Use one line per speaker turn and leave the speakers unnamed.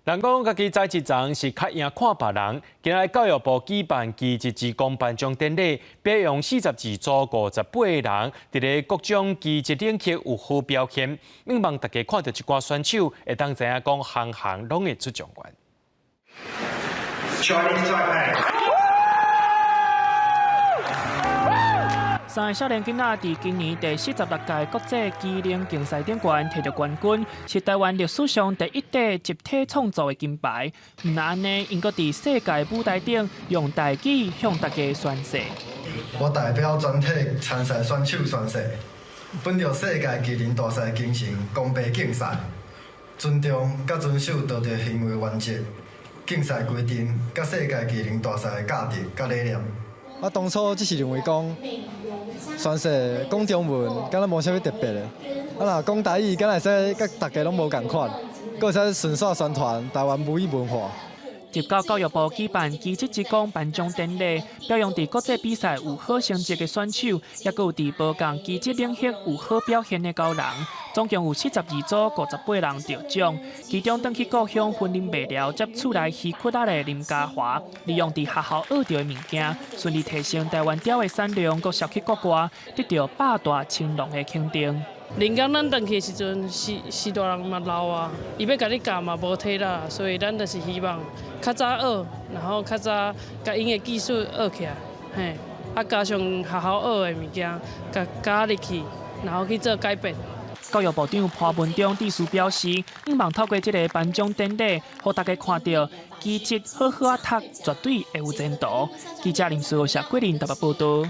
人讲家己在一层是较赢看别人。今日教育部举办期一职工颁奖典礼，表扬42组58个人伫咧各种技职领域有好表现。希望大家看到一寡选手，会当知影讲行行拢会出状元。
三个少年囡仔伫今年第46届国际机灵竞赛顶冠摕到冠军，是台湾历史上第一块集体创造的金牌。唔但安尼，因阁伫世界舞台顶用台语向大家宣誓。
我代表全体参赛选手宣誓，本着世界机灵大赛精神，公平竞赛，尊重甲遵守道德行为原则、竞赛规定，甲世界机灵大赛的价值甲理念。
我当初只是认为讲，宣誓讲中文，敢若无啥物特别的。若讲台语，敢若会使甲大家拢无共款，阁会使顺续宣传台湾母语文化。
接到教育部举办期职职工颁奖典礼，表扬伫国际比赛有好成绩的选手，也有伫无共技职领域有好表现的高人，总共有42组58人得奖。其中转去故乡婚姻未了，接厝内稀缺仔的林家华，利用伫学校学到的物件，顺利提升台湾貂的产量，阁销去国外，得到百大青龙的肯定。
人讲咱回去的时阵，是大人嘛老啊，伊要甲你教嘛无体力，所以咱就是希望较早学，然后较早甲因的技术学起来，嘿，啊加上学校学的物件，甲加入去，然后去做改变。
教育部长潘文忠致辞表示，希望透过这个颁奖典礼，让大家看到技职好好啊读，绝对会有前途。记者林书小桂林台北报道。